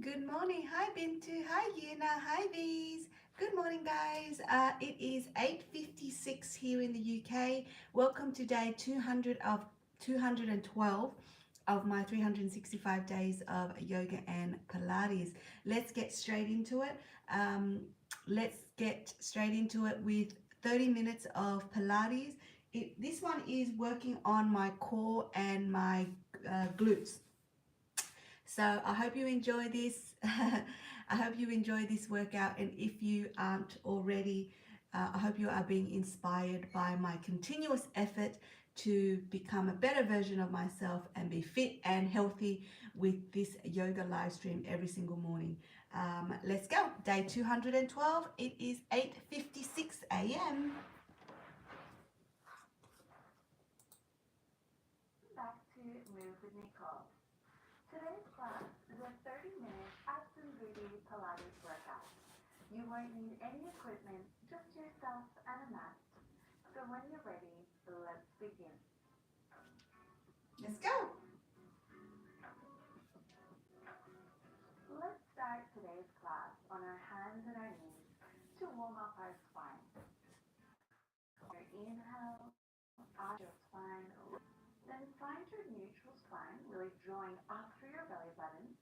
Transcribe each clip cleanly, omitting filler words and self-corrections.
Good morning. Hi Bintu. Hi Yuna. Hi Bees. Good morning, guys. It is 8:56 here in the UK. Welcome to day 212 of my 365 days of yoga and Pilates. Let's get straight into it. Um, let's get straight into it with 30 minutes of Pilates. This one is working on my core and my glutes. So I hope you enjoy this. I hope you enjoy this workout. And if you aren't already, I hope you are being inspired by my continuous effort to become a better version of myself and be fit and healthy with this yoga live stream every single morning. Let's go. Day 212. It is 8:56 a.m. Back to Move with Nicole. Today's class is a 30-minute abs and booty Pilates workout. You won't need any equipment, just yourself and a mat. So when you're ready, let's begin. Let's go. Let's start today's class on our hands and our knees to warm up our spine. Your inhale, arch your spine, then find your neutral spine, really drawing up through your belly button.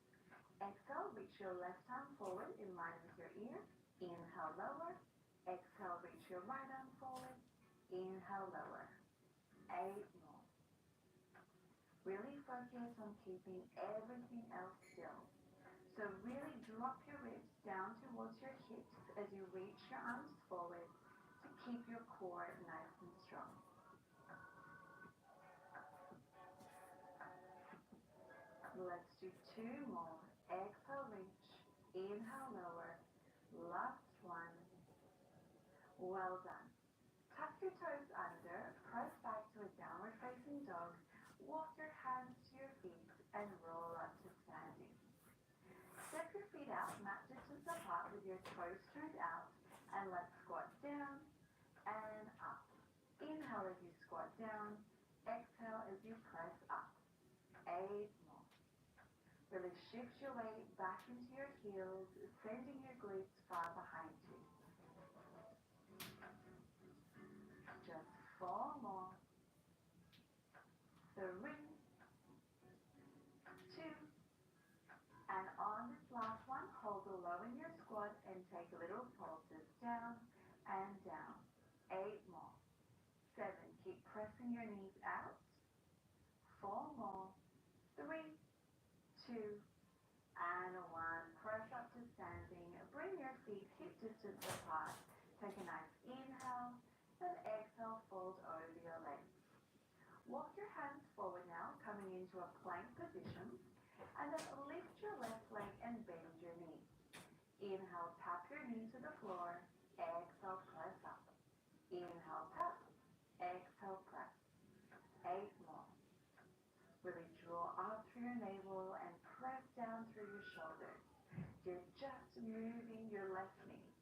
Exhale, reach your left arm forward in line with your ear. Inhale, lower. Exhale, reach your right arm forward. Inhale, lower. 8 more. Really focus on keeping everything else still. So really drop your ribs down towards your hips as you reach your arms forward to keep your core nice and strong. Let's do 2 more. Exhale, reach. Inhale, lower. Last one. Well done. Tuck your toes under, press back to a downward facing dog, walk your hands to your feet and roll up to standing. Step your feet out, mat distance apart with your toes turned out, and let's squat down and up. Inhale as you squat down, exhale as you press up. 8 more. Really shift your weight back into your heels, sending your glutes far behind you. Just 4 more. 3, 2, and on this last one, hold the low in your squat and take little pulses down and down. 8 more. 7, keep pressing your knees out. 4 more. 3, 2, and 1. Press up to standing. Bring your feet hip distance apart. Take a nice inhale, then exhale, fold over your legs. Walk your hands forward now, coming into a plank position, and then lift your left leg and bend your knee. Inhale, tap your knee to the floor. Exhale, press up. Inhale, tap. Exhale, press. 8 more. Really draw up through your navel and press down through your shoulders. You're just moving your left knee.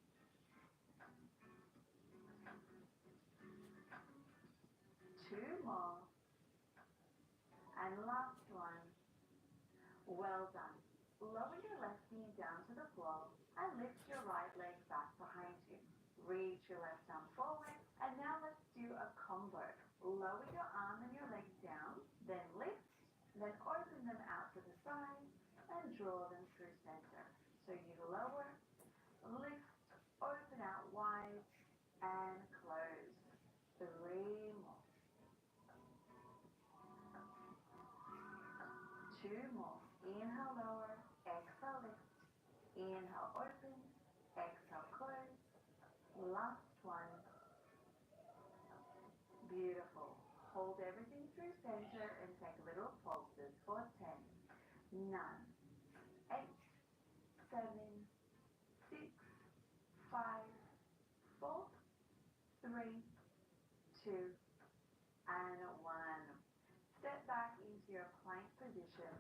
2 more. And last one. Well done. Lower your left knee down to the floor and lift your right leg back behind you. Reach your left arm forward, and now let's do a combo. Lower your arm and your leg down, then lift, then open them out to the side and draw them through center. So you lower, lift, open out wide, and close. 3 more. 2 more. Inhale, lower, exhale, lift. Inhale, open, exhale, close. Last one. Beautiful. Hold everything through center and take little pulses for 10, 9, 8, 7, 6, 5, 4, 3, 2, and 1. Step back into your plank position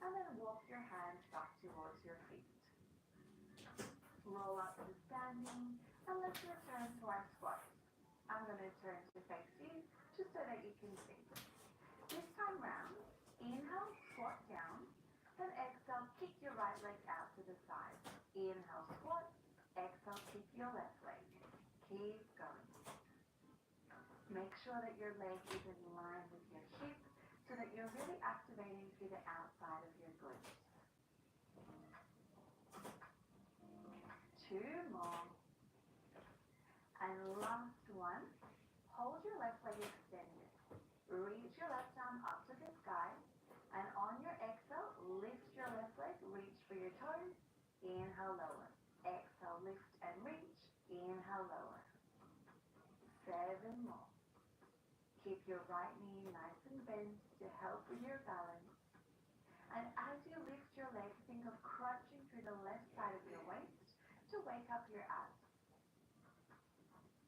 and then walk your hands back towards your feet. Roll up to standing and let's return to our squats. I'm going to turn to face you just so that you can see. This time round, inhale, squat down, then exhale, Kick your right leg out to the side. Inhale, squat. Exhale, kick your left leg. Keep going. Make sure that your leg is in line with your hip so that you're really activating through the outside of your glutes. 2 more. And last one. Hold your left leg extended. Reach your left arm up to the sky. And on your exhale, lift your left leg, reach for your toes. Inhale, lower. Exhale, lift and reach. Inhale, lower. 7 more. Keep your right knee nice and bent to help with your balance. And as you lift your leg, think of crunching through the left side of your waist to wake up your abs.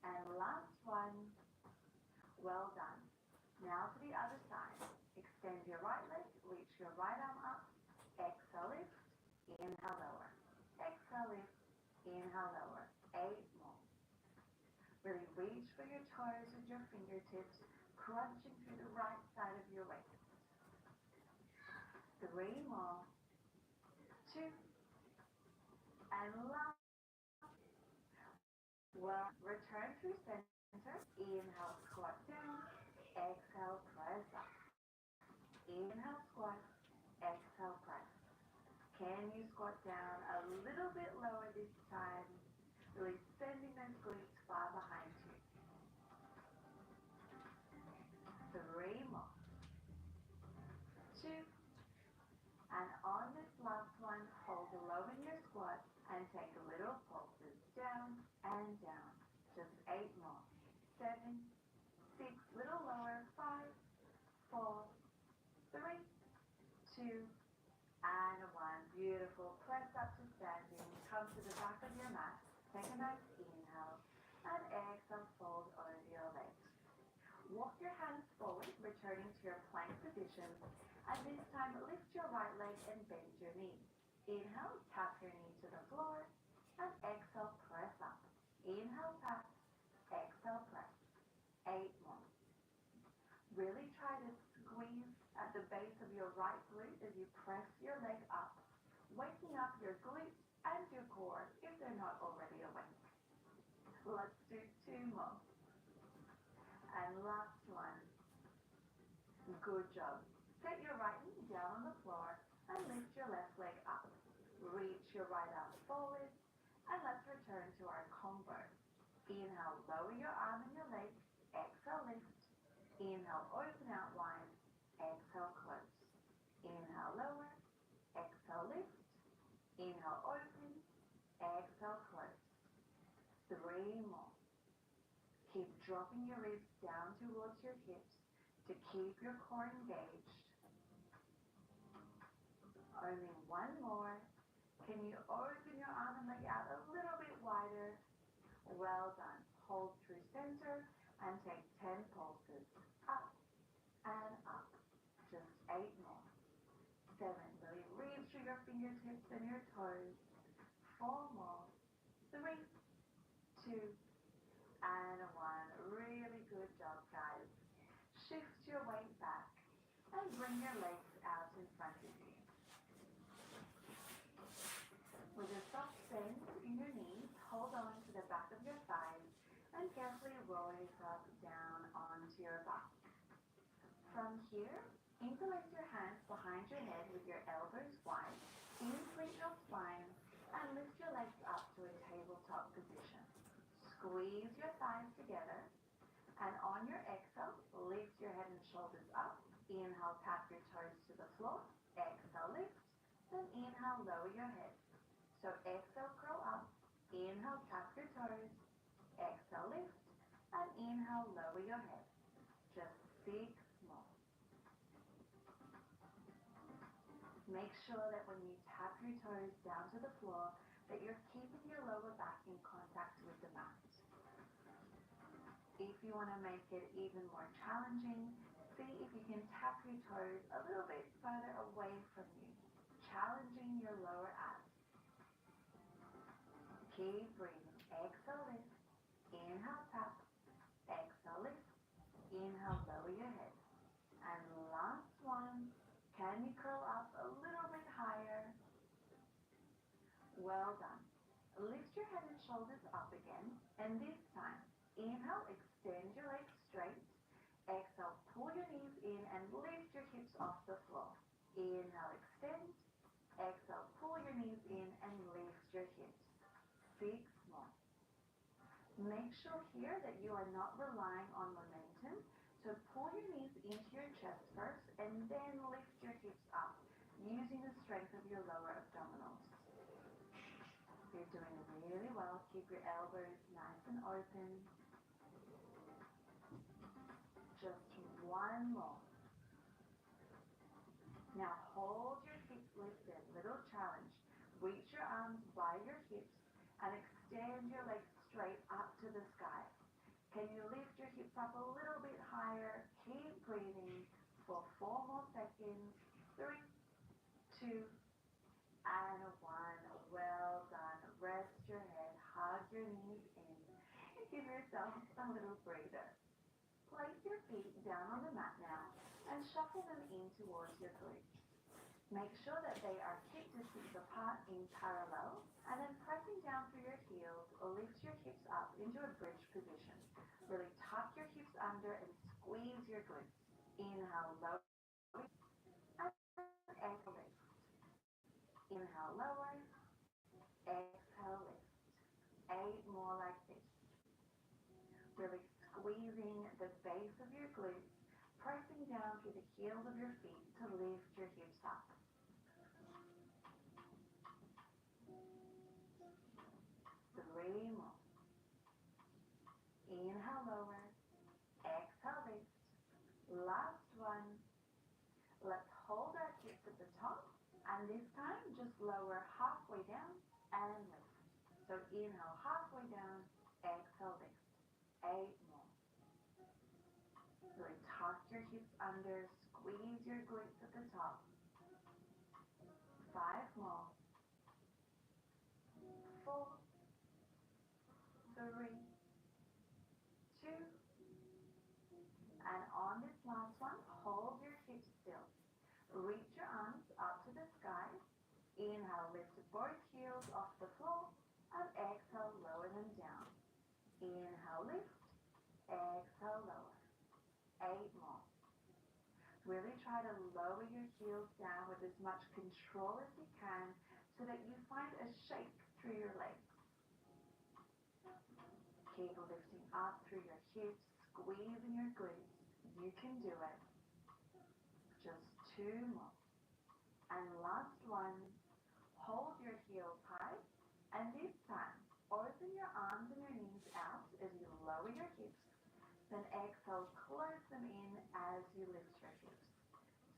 And last one. Well done. Now to the other side. Extend your right leg, reach your right arm up. Exhale, lift. Inhale, lower. Exhale, lift. Inhale, lower. 8 more. Really reach for your toes with your fingertips, crunching through the right side of your waist. 3 more. 2. And last. Well, return through center. Inhale, squat down. Exhale, press up. Inhale, squat. Exhale, press. Can you squat down a little bit lower this time? Really sending those glutes far behind you. 3 more. 2. And on this last one, hold the low in your squat and take little pulses down and down. Just 8 more. 7, 6, little lower. 5, 4, 3, 2, and 1. Beautiful. Press up to standing. Come to the back of your mat. Take a nice inhale. And exhale, fold over your legs. Walk your hands forward, returning to your plank position. And this time, lift your right leg and bend your knee. Inhale, tap your knee to the floor. And exhale, press up. Inhale, tap. Exhale, press. 8 more. Really try to squeeze at the base of your right glute as you press your leg up, waking up your glutes and your core if they're not already awake. Let's do 2 more. And last one. Good job. Set your right knee down on the floor and lift your left leg up. Reach your right arm forward and let's return to our combo. Inhale, lower your arm and your leg. Exhale, lift. Inhale, open out wide. Exhale, close. Inhale, lower. Exhale, lift. Inhale, open. Exhale, close. 3 more. Keep dropping your ribs down towards your hips to keep your core engaged. Only 1 more. Can you open your arm and leg out a little bit wider? Well done. Hold through center and take 10 pulses. Up and up. Just 8 more. 7. Really reach through your fingertips and your toes. 4 more. 3, 2, and 1. Really good job, guys. Shift your weight back and bring your legs out in front of you. With a soft bend in your knees, hold on to the back of your thighs and carefully roll yourself down onto your back. From here, interlace your hands behind your head with your elbows wide, inflate your spine, and lift your legs up to a tabletop position. Squeeze your thighs together, and on your exhale, lift your head and shoulders up. Inhale, tap your toes to the floor. Exhale, lift. Then inhale, lower your head. So exhale, curl up. Inhale, tap your toes. Exhale, lift. And inhale, lower your head. Just 6 more. Make sure that when you tap your toes down to the floor, that you're keeping your lower back in contact with the mat. If you want to make it even more challenging, see if you can tap your toes a little bit further away from you, challenging your lower abs. Keep breathing. Exhale, lift. Inhale, tap. Exhale, lift. Inhale, lower your head. And last one. Can you curl up a little bit higher? Well done. Lift your head and shoulders up again, and this time, inhale, extend your legs straight. Exhale, pull your knees in and lift your hips off the floor. Inhale, extend. Exhale, pull your knees in and lift your hips. 6 more. Make sure here that you are not relying on momentum, so pull your knees into your chest first and then lift your hips up using the strength of your lower abdominals. You're doing really well. Keep your elbows nice and open. Just one more. Now hold your hips lifted. Little challenge. Reach your arms by your hips and extend your legs straight up to the sky. Can you lift your hips up a little bit higher? Keep breathing for 4 more seconds. 3, 2, and 1. Well done. Rest your head, hug your knees in, and give yourself a little breather. Place your feet down on the mat now and shuffle them in towards your glutes. Make sure that they are hip distance apart in parallel, and then pressing down through your heels, lift your hips up into a bridge position. Really tuck your hips under and squeeze your glutes. Inhale, lower, and exhale, lift. Inhale, lower, exhale, lift. 8 more like this. Really squeezing the base of your glutes, pressing down through the heels of your feet to lift your hips up. 3 more. Inhale, lower, exhale, lift. Last one. Let's hold our hips at the top, and this time just lower halfway down and lift. So inhale halfway down, exhale, lift. 8 more. Really tuck your hips under, squeeze your glutes at the top. 5 more. 4, 3, 2, and on this last one, hold your hips still. Reach your arms up to the sky. Inhale, lift both heels off the floor, and exhale, lower them down. Inhale, lift, exhale, lower. 8 more. Really try to lower your heels down with as much control as you can so that you find a shake through your legs. Keep lifting up through your hips, squeezing your glutes. You can do it. Just 2 more. And last one. Hold your heels high, and this time, open your arms and your knees out as you lower your hips. Then exhale, close them in as you lift your hips.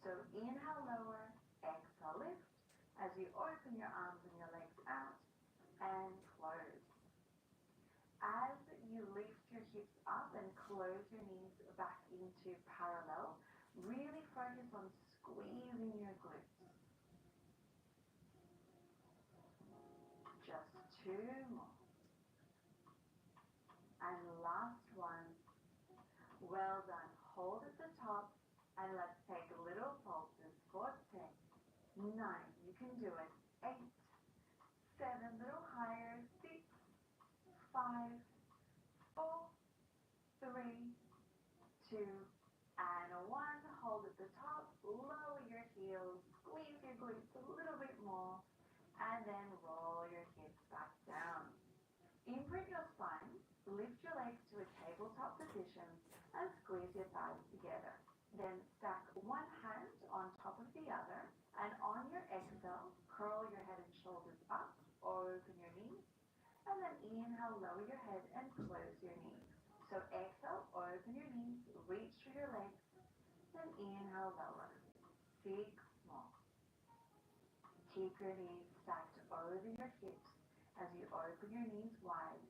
So inhale, lower, exhale, lift, as you open your arms and your legs out, and close. As you lift your hips up and close your knees back into parallel, really focus on squeezing your glutes. Just 2 more. And last one. Well done. Hold at the top, and let's take little pulses for 10, 9, you can do it, 8, 7, little higher, 6, 5, 4, 3, 2, and 1. Hold at the top, lower your heels, squeeze your glutes a little bit more, and then roll your hips back down. Imprint your spine, lift your legs to a tabletop position, and squeeze your thighs together. Then stack one hand on top of the other, and on your exhale, curl your head and shoulders up, open your knees, and then inhale, lower your head and close your knees. So exhale, open your knees, reach for your legs, then inhale, lower. 6 more. Keep your knees stacked over your hips as you open your knees wide,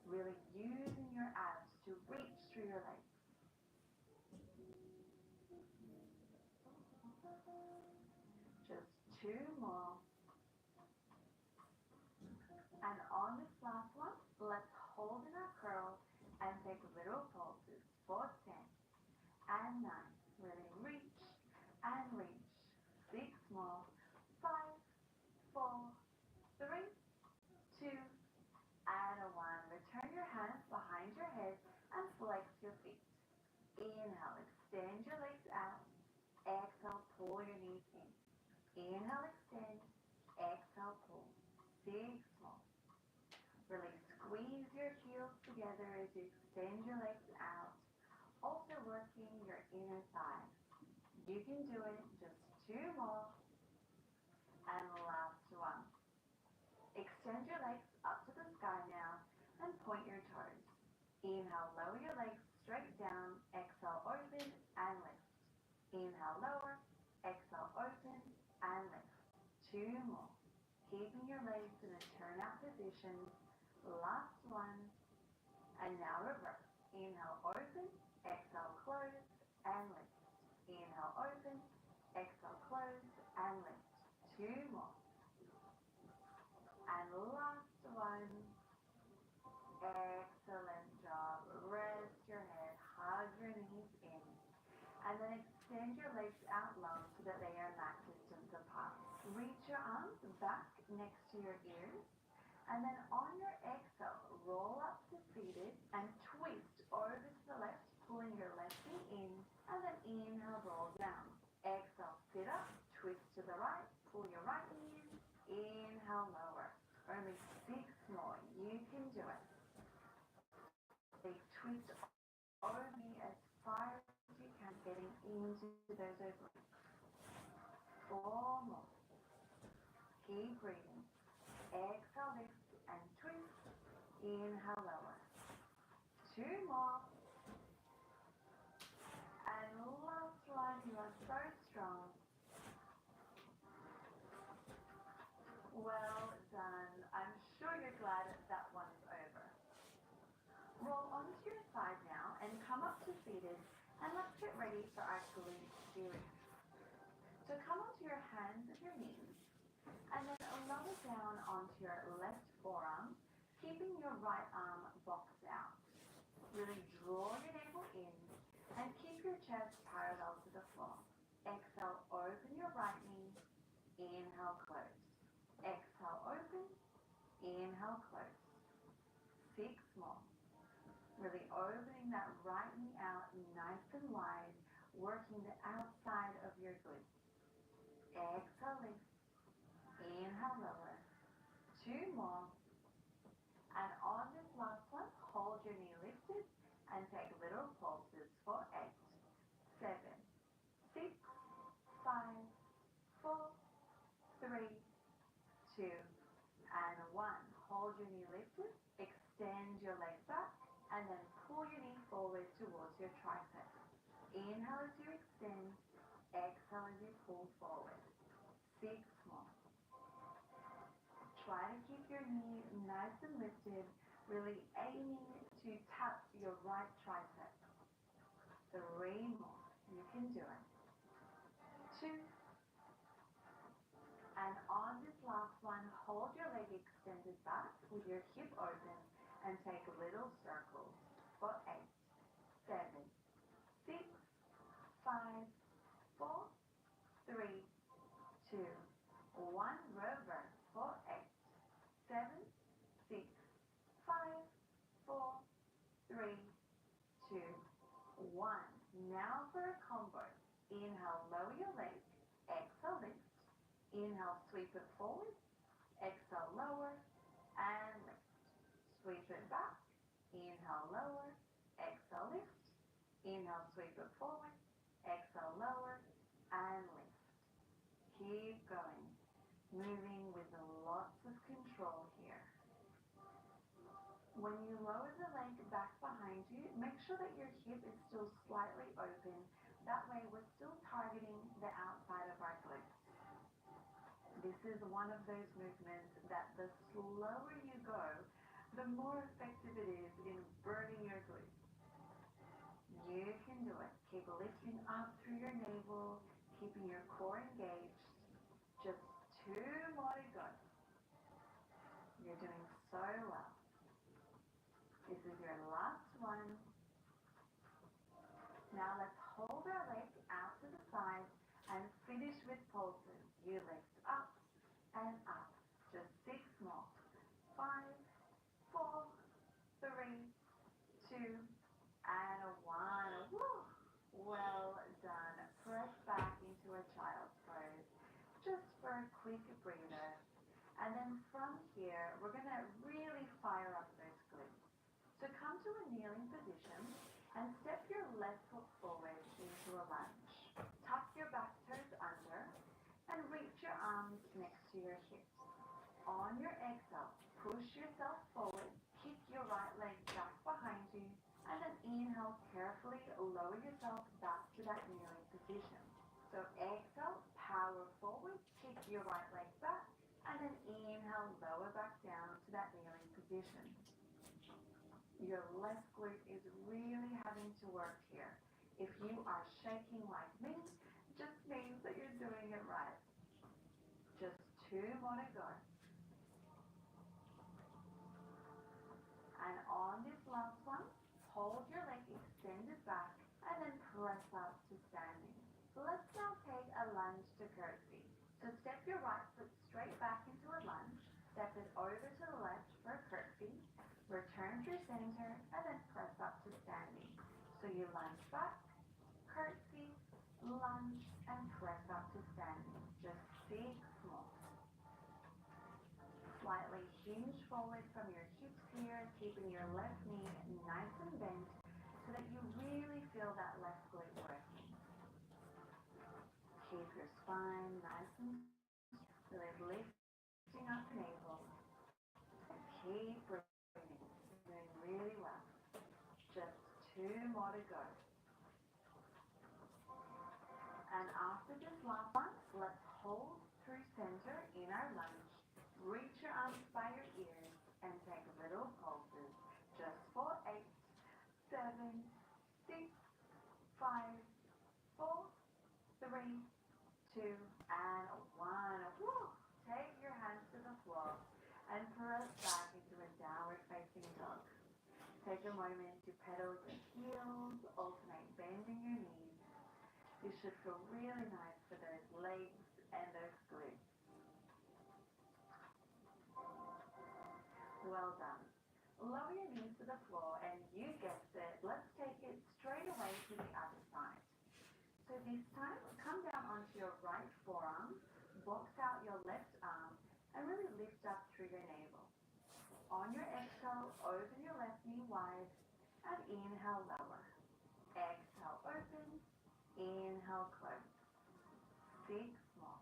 really using your abs to reach through your legs. Just 2 more. And on this last one, let's hold in our curl and take little pulses for 10 and 9. Really reach and reach. 6 more. 5, 4, 3, Inhale, extend your legs out. Exhale, pull your knees in. Inhale, extend. Exhale, pull. 6 more. Really squeeze your heels together as you extend your legs out. Also working your inner thighs. You can do it. Just 2 more. And last one. Extend your legs up to the sky now and point your toes. Inhale, lower your legs straight down. Exhale, open and lift. Inhale, lower. Exhale, open and lift. 2 more. Keeping your legs in a turnout position. Last one. And now reverse. Inhale, open. Exhale, close and lift. Inhale, open. Exhale, close and lift. 2 more. And last one. Excellent job. Rest your head. Hug your knees in. And then extend your legs out long so that they are mat distance apart. Reach your arms back next to your ears. And then on your exhale, roll up to seated and twist over to the left, pulling your left knee in. And then inhale, roll down. Exhale, sit up, twist to the right, pull your right knee in. Inhale, lower. Only 6 more. You can do it. They twist over me as far as you can, getting into those obliques. 4 more. Keep breathing. Exhale, lift and twist. Inhale, lower. 2 more. And last one. You are so strong. Well done. I'm sure you're glad that one's over. Roll onto your side now and come up to seated, and let's get ready for our glute series. So come onto your hands at your knees and then lower down onto your left forearm, keeping your right arm boxed out. Really draw your navel in and keep your chest parallel to the floor. Exhale, open your right knee. Inhale, close. Exhale, open. Inhale, close. 6 more. Really opening that right knee out nice and wide, working the outside of your glutes. Exhale, lift. Inhale, lower. 2 more. And on this last one, hold your knee lifted and take little pulses for 8, 7, 6, 5, 4, 3, 2, and 1. Hold your knee lifted, extend your leg back, and then pull your knee forward towards your tricep. Inhale as you extend, exhale as you pull forward. 6 more. Try to keep your knee nice and lifted, really aiming to tap your right tricep. 3 more. You can do it. 2. And on this last one, hold your leg extended back with your hip open and take little circles for 8, 7, 6, 5, 4, 3, 2, 1. Reverse for 8, 7, 6, 5, 4, 3, 2, 1. Now for a combo. Inhale, lower your leg. Exhale, lift. Inhale, sweep it forward. Exhale, lower and lift. Sweep it back. Inhale, lower. Exhale, lift. Inhale, sweep it forward. Exhale, lower and lift. Keep going. Moving with lots of control here. When you lower the leg back behind you, make sure that your hip is still slightly open. That way we're still targeting the outside of our glutes. This is one of those movements that the slower you go, the more effective it is in burning your glutes. You can do it. Keep lifting up through your navel, keeping your core engaged. Just 2 more to go. You're doing so well. This is your last one. Now let's hold our leg out to the side and finish with pulses. You lift up and up. Just 6 more. 5, 4, 3, 2, and 1. Woo! for a quick breather. And then from here, we're going to really fire up those glutes. So come to a kneeling position and step your left foot forward into a lunge. Tuck your back toes under and reach your arms next to your hips. On your exhale, push yourself forward, kick your right leg back behind you, and then inhale carefully, lower yourself back to that kneeling position. So exhale, power forward, kick your right leg back, and then inhale, lower back down to that kneeling position. Your left glute is really having to work here. If you are shaking like me, just means that you're doing it right. Just 2 more to go. And on this last one, hold your leg extended back and then press up to standing. Let's now take a lunge to curtsy. So step your right foot straight back into a lunge, step it over to the left for a curtsy, return through center, and then press up to standing. So you lunge back, curtsy, lunge, and press up to standing. Just 6 more. Slightly hinge forward from your hips here, keeping your left knee nice and bent so that you really feel that left glute working. Keep your spine nice and really lifting up the navel. And keep breathing. You're doing really well. Just 2 more to go. And after this last one, let's hold through center in our lunge. Reach your arms by your ears and take little pulses. Just for 8, 7, 6, 5, 4, 3, 2, and 1. Woo! Take your hands to the floor and press back into a downward facing dog. Take a moment to pedal your heels, alternate bending your knees. This should feel really nice for those legs and those glutes. Well done. Lower your knees to the floor and you guessed it, let's take it straight away to the other side. So this time, come down onto your right forearm, box out your left arm, and really lift up through your navel. On your exhale, open your left knee wide, and inhale, lower. Exhale, open, inhale, close. 6 more.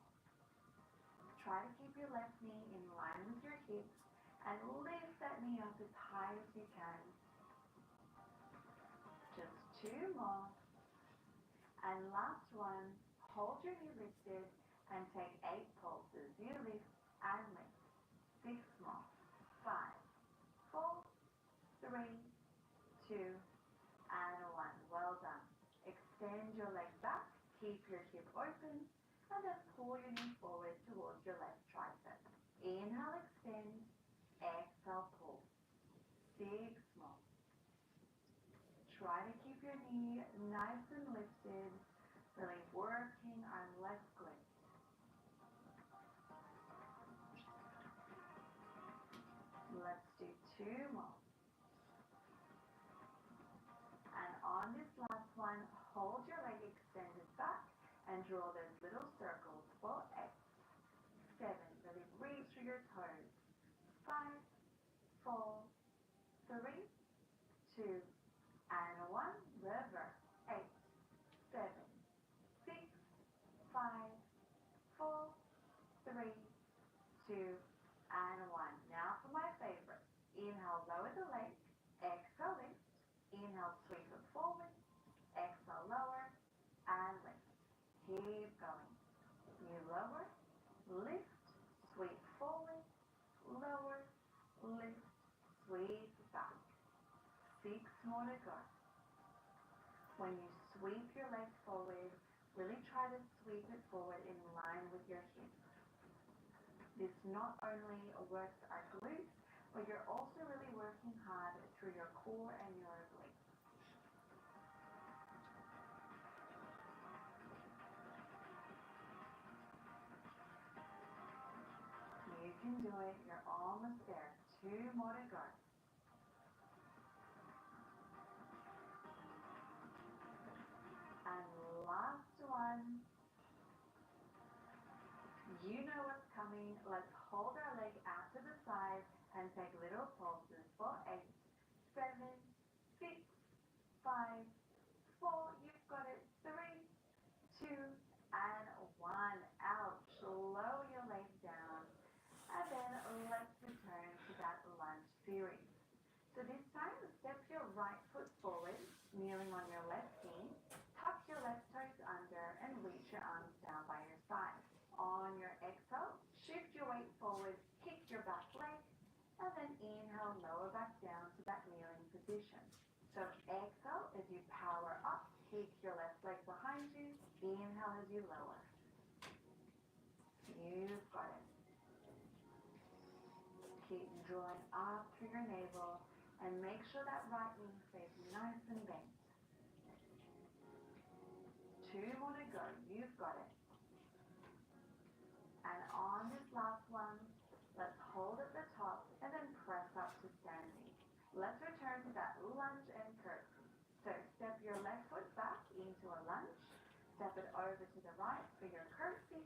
Try to keep your left knee in line with your hips, and lift that knee up as high as you can. Just 2 more. And last one, hold your knee lifted and take 8 pulses. You lift and lift. 6 more. 5, 4, 3, 2, and 1. Well done. Extend your leg back, keep your hip open, and then pull your knee forward towards your left tricep. Inhale, extend. Exhale, pull. 6 more. Try to keep your knee nice and lifted, really working our left glute. Let's do 2 more. And on this last one, hold your leg extended back and draw those little circles for 8, 7, really reach through your toes. 5, 4, 3, 2, and 1. Reverse. 8, 7, 6, 5, 4, 3, 2, and 1. Now for my favorite. Inhale, lower the leg. Exhale, lift. Inhale, sweep it forward. Exhale, lower, and lift. Keep going. You lower, lift, sweep forward, lower, lift, sweep back. 6 more to go. When you sweep your legs forward, really try to sweep it forward in line with your hips. This not only works our glutes, but you're also really working hard through your core and your obliques. You can do it. You're almost there. 2 more to go. And last one. You know what's coming. Let's hold our leg out to the side and take little pulses for 8, 7, 6, 5, 4. You've got it. 3, 2, and 1. Out. Lower your legs down. And then let's return to that lunge series. So this time, step your right foot forward, kneeling on your left knee. Tuck your left toes under and reach your arms down by your side. On your exhale, shift your weight forward, kick your back leg, and then inhale, lower back down to that kneeling position. So exhale as you power up, kick your left leg behind you, inhale as you lower. You've got it. Keep drawing up through your navel and make sure that right knee stays nice and bent. 2 more to go. You've got it. And on this last one, let's hold at the top and then press up to standing. Let's return to that lunge and curtsy. So step your left foot back into a lunge, step it over to the right for your curtsy,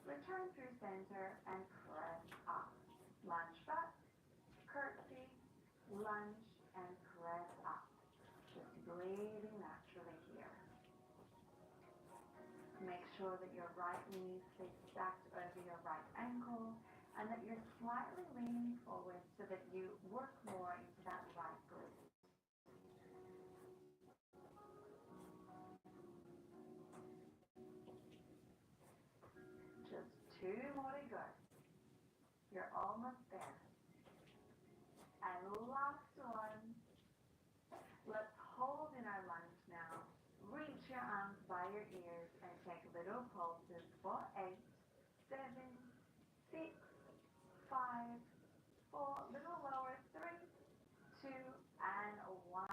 return through center and press up. Lunge back, curtsy, lunge and press up. Just breathing naturally here. Make sure that your right knee stays stacked over your right ankle and that you're slightly leaning forward so that you work more into that right glute. Just 2 more to go. You're almost there. And last one. Let's hold in our lunge now. Reach your arms by your ears and take little pulses for 8, 7, 6, 5, 4, little lower, 3, 2, and 1.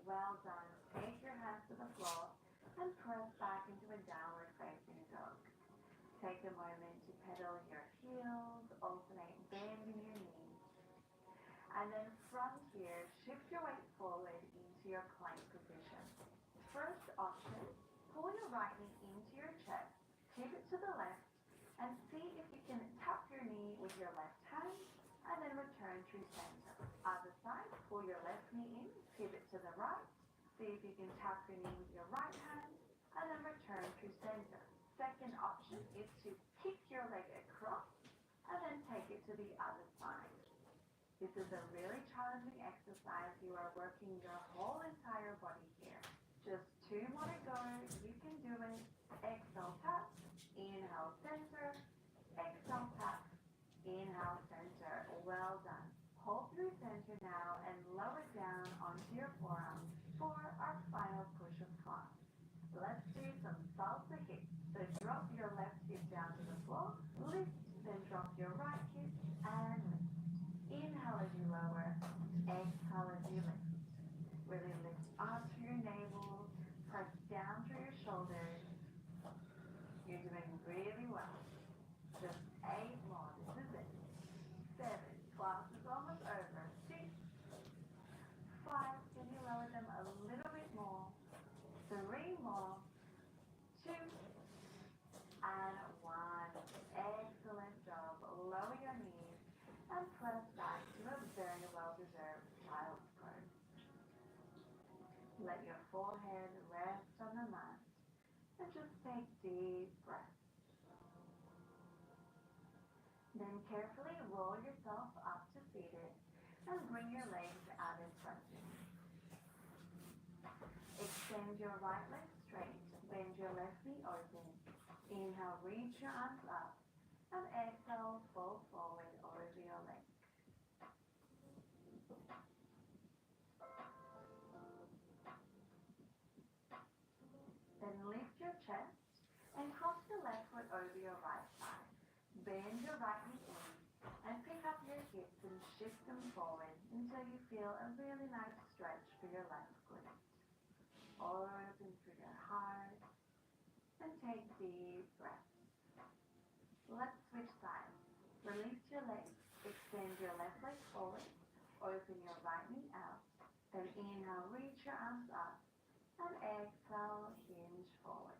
Well done. Take your hands to the floor and press back into a downward facing dog. Take a moment to pedal your heels, alternate bending your knees. And then from here, shift your weight forward into your plank position. First option, pull your right knee into your chest, keep it to the left, and see if you can tap your knee with your left hand, and then return through center. Other side, pull your left knee in, pivot to the right, see if you can tap your knee with your right hand, and then return through center. Second option is to kick your leg across, and then take it to the other side. This is a really challenging exercise. You are working your whole entire body here. Just 2 more to go. You can do it. Exhale, tap. Inhale, center. Exhale, tap. Inhale, center. Well done. Hold through center now and lower down onto your forearm for our final push-up class. Let's do some salsa hips. So drop your left hip down to the floor. Lift, then drop your right hip and lift. Inhale as you lower. Exhale as you lift. Really lift up through your navel, press down through your shoulders. You're doing really well. Just 8 more. This is it. 7. Class is almost over. 6. 5. Can you lower them a little bit more? 3 more. 2. And 1. Excellent job. Lower your knees and press back to a very well-deserved child's pose. Let your forehead rest on the mat and just take deep breaths. Then carefully roll yourself up to seated and bring your legs out in front of you. Extend your right leg straight, bend your left knee open. Inhale, reach your arms up, and exhale, fold forward over your legs. Then lift your chest and cross your left foot over your right thigh. Bend your right knee in and pick up your hips and shift them forward until you feel a really nice stretch for your left glute. Open through your heart and take deep breaths. Let's switch sides. Release your legs. Extend your left leg forward. Open your right knee out. Then inhale, reach your arms up. And exhale, hinge forward.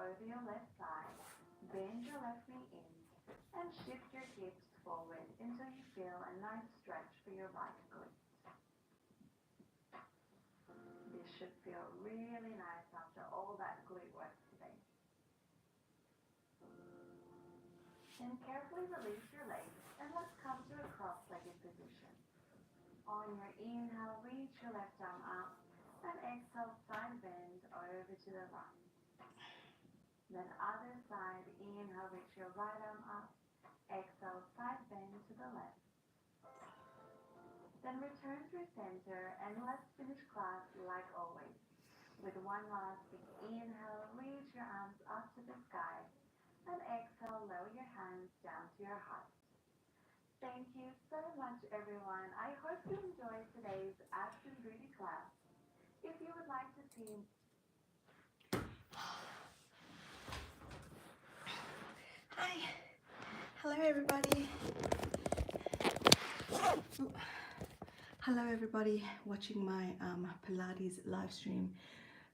over your left side. Bend your left knee in and shift your hips forward until you feel a nice stretch for your right glute. This should feel really nice after all that glute work today. Then carefully release your legs and let's come to a cross-legged position. On your inhale, reach your left arm up and exhale, side bend over to the right. Then other side, inhale, reach your right arm up, exhale, side bend to the left. Then return through center and let's finish class like always. With one last big inhale, reach your arms up to the sky and exhale, lower your hands down to your heart. Thank you so much, everyone. I hope you enjoyed today's abs and booty class. If you would like to see Hi, hello everybody. Hello everybody watching my Pilates live stream.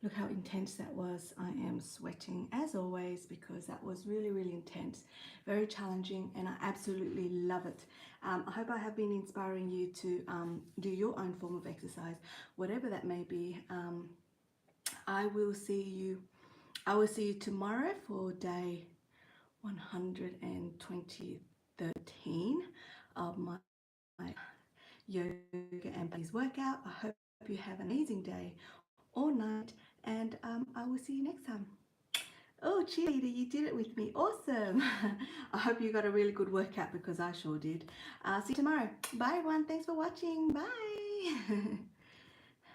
Look how intense that was. I am sweating as always because that was really intense, very challenging, and I absolutely love it. I hope I have been inspiring you to do your own form of exercise, whatever that may be. I will see you tomorrow for day 113 of my yoga and Pilates workout. I hope you have an amazing day or night, and I will see you next time. Oh, cheerleader, you did it with me. Awesome. I hope you got a really good workout because I sure did. See you tomorrow. Bye, everyone. Thanks for watching. Bye.